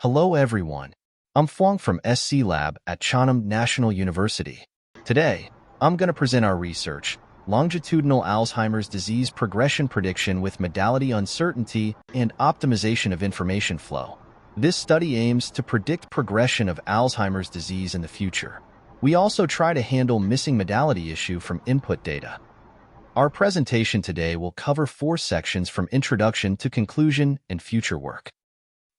Hello everyone. I'm Phuong from SC Lab at Channam National University. Today, I'm going to present our research, Longitudinal Alzheimer's Disease Progression Prediction with Modality Uncertainty and Optimization of Information Flow. This study aims to predict progression of Alzheimer's disease in the future. We also try to handle missing modality issue from input data. Our presentation today will cover 4 sections from introduction to conclusion and future work.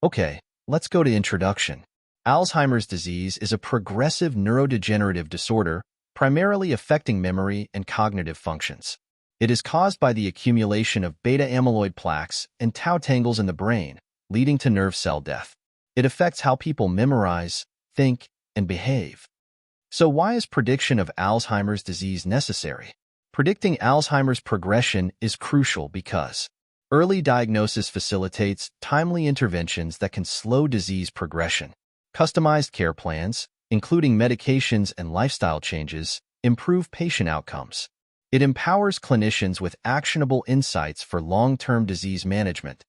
Okay, let's go to introduction. Alzheimer's disease is a progressive neurodegenerative disorder primarily affecting memory and cognitive functions. It is caused by the accumulation of beta-amyloid plaques and tau tangles in the brain, leading to nerve cell death. It affects how people memorize, think, and behave. So why is prediction of Alzheimer's disease necessary? Predicting Alzheimer's progression is crucial because early diagnosis facilitates timely interventions that can slow disease progression. Customized care plans, including medications and lifestyle changes, improve patient outcomes. It empowers clinicians with actionable insights for long-term disease management.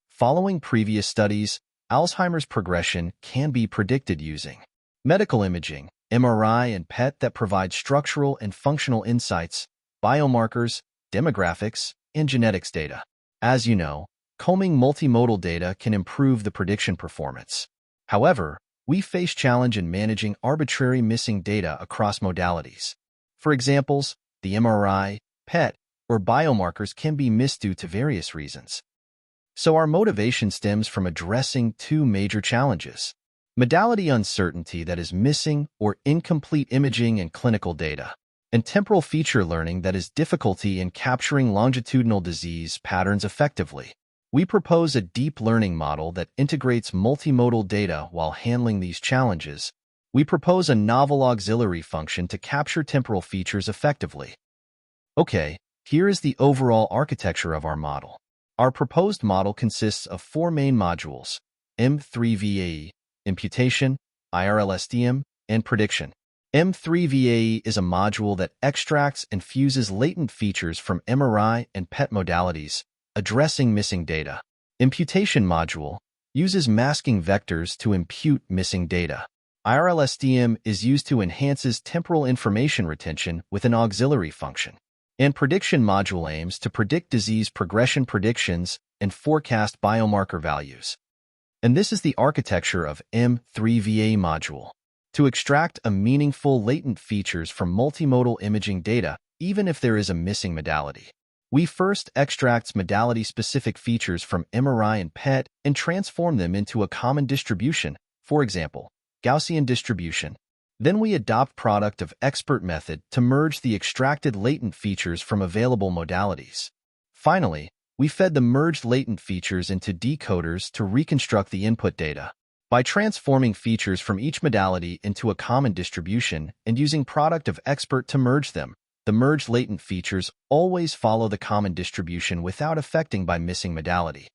Following previous studies, Alzheimer's progression can be predicted using medical imaging, MRI and PET that provide structural and functional insights, biomarkers, demographics, and genetics data. As you know, combing multimodal data can improve the prediction performance. However, we face challenge in managing arbitrary missing data across modalities. For examples, the MRI, PET, or biomarkers can be missed due to various reasons. So our motivation stems from addressing 2 major challenges: modality uncertainty that is missing or incomplete imaging and clinical data, and temporal feature learning that is difficulty in capturing longitudinal disease patterns effectively. We propose a deep learning model that integrates multimodal data while handling these challenges. We propose a novel auxiliary function to capture temporal features effectively. Okay, here is the overall architecture of our model. Our proposed model consists of 4 main modules: M3VAE, imputation, IRLSDM, and prediction. M3VAE is a module that extracts and fuses latent features from MRI and PET modalities, addressing missing data. Imputation module uses masking vectors to impute missing data. IRLSDM is used to enhances temporal information retention with an auxiliary function. And prediction module aims to predict disease progression predictions and forecast biomarker values. And this is the architecture of M3VA module. To extract a meaningful latent features from multimodal imaging data, even if there is a missing modality. We first extract modality-specific features from MRI and PET and transform them into a common distribution, for example, Gaussian distribution. Then we adopt product of expert method to merge the extracted latent features from available modalities. Finally, we fed the merged latent features into decoders to reconstruct the input data. By transforming features from each modality into a common distribution and using product of expert to merge them, the merged latent features always follow the common distribution without affecting by missing modality.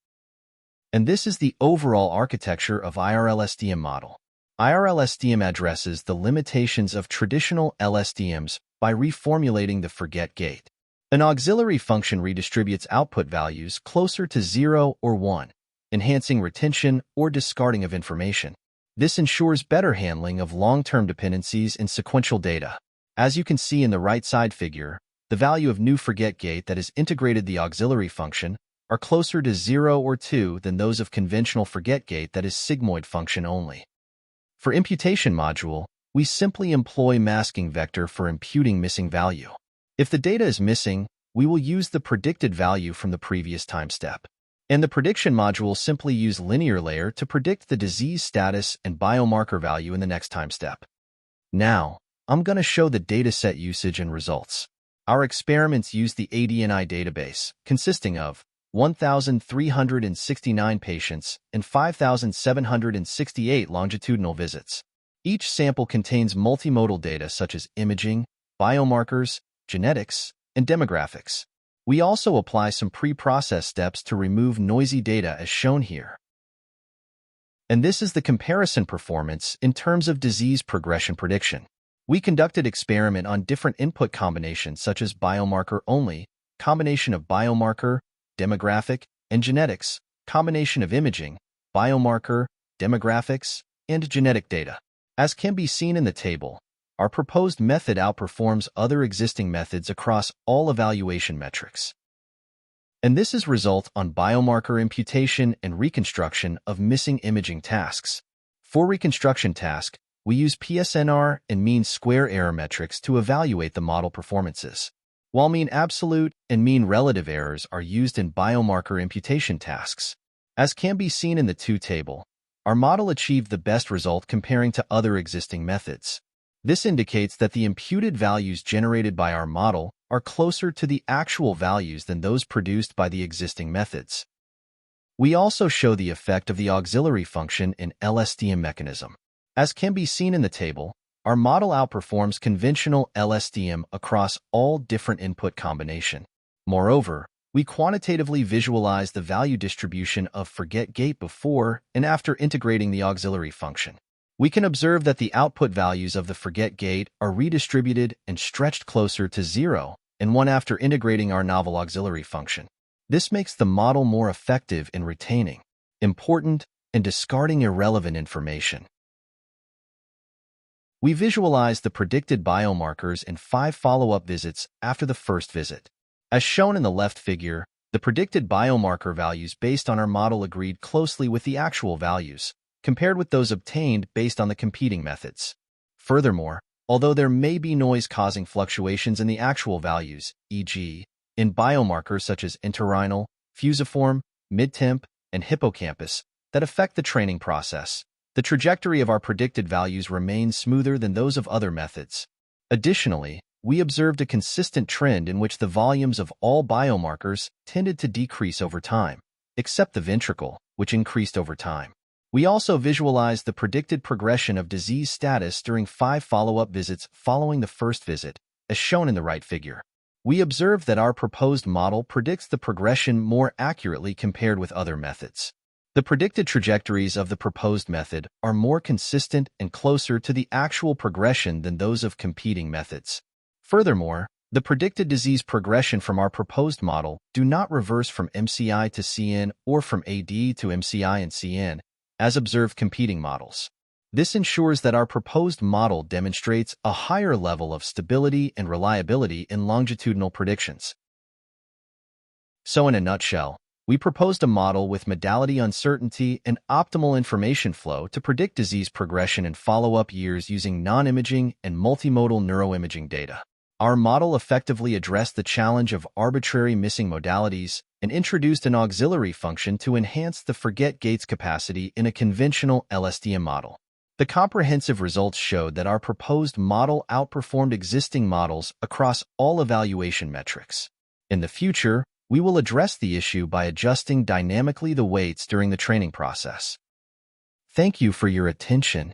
And this is the overall architecture of IRLSDM model. IRLSDM addresses the limitations of traditional LSDMs by reformulating the forget gate. An auxiliary function redistributes output values closer to 0 or 1, enhancing retention or discarding of information. This ensures better handling of long-term dependencies in sequential data. As you can see in the right side figure, the value of new forget gate that is integrated the auxiliary function are closer to 0 or 2 than those of conventional forget gate that is sigmoid function only. For imputation module, we simply employ masking vector for imputing missing value. If the data is missing, we will use the predicted value from the previous time step. And the prediction module simply use linear layer to predict the disease status and biomarker value in the next time step. Now, I'm going to show the dataset usage and results. Our experiments use the ADNI database, consisting of 1,369 patients and 5,768 longitudinal visits. Each sample contains multimodal data such as imaging, biomarkers, genetics, and demographics. We also apply some pre-process steps to remove noisy data as shown here. And this is the comparison performance in terms of disease progression prediction. We conducted experiment on different input combinations such as biomarker only, combination of biomarker, demographic, and genetics, combination of imaging, biomarker, demographics, and genetic data. As can be seen in the table, our proposed method outperforms other existing methods across all evaluation metrics. And this is result on biomarker imputation and reconstruction of missing imaging tasks. For reconstruction task, we use PSNR and mean square error metrics to evaluate the model performances, while mean absolute and mean relative errors are used in biomarker imputation tasks. As can be seen in the table, our model achieved the best result comparing to other existing methods. This indicates that the imputed values generated by our model are closer to the actual values than those produced by the existing methods. We also show the effect of the auxiliary function in LSTM mechanism. As can be seen in the table, our model outperforms conventional LSTM across all different input combination. Moreover, we quantitatively visualize the value distribution of forget gate before and after integrating the auxiliary function. We can observe that the output values of the forget gate are redistributed and stretched closer to 0 and 1 after integrating our novel auxiliary function. This makes the model more effective in retaining important and discarding irrelevant information. We visualize the predicted biomarkers in 5 follow-up visits after the first visit. As shown in the left figure, the predicted biomarker values based on our model agreed closely with the actual values, compared with those obtained based on the competing methods. Furthermore, although there may be noise causing fluctuations in the actual values, e.g., in biomarkers such as entorhinal, fusiform, midtemp, and hippocampus, that affect the training process, the trajectory of our predicted values remains smoother than those of other methods. Additionally, we observed a consistent trend in which the volumes of all biomarkers tended to decrease over time, except the ventricle, which increased over time. We also visualized the predicted progression of disease status during 5 follow-up visits following the first visit, as shown in the right figure. We observed that our proposed model predicts the progression more accurately compared with other methods. The predicted trajectories of the proposed method are more consistent and closer to the actual progression than those of competing methods. Furthermore, the predicted disease progression from our proposed model do not reverse from MCI to CN or from AD to MCI and CN, as observed competing models. This ensures that our proposed model demonstrates a higher level of stability and reliability in longitudinal predictions. So in a nutshell, we proposed a model with modality uncertainty and optimal information flow to predict disease progression in follow-up years using non-imaging and multimodal neuroimaging data. Our model effectively addressed the challenge of arbitrary missing modalities and introduced an auxiliary function to enhance the forget gates capacity in a conventional LSTM model. The comprehensive results showed that our proposed model outperformed existing models across all evaluation metrics. In the future, we will address the issue by adjusting dynamically the weights during the training process. Thank you for your attention.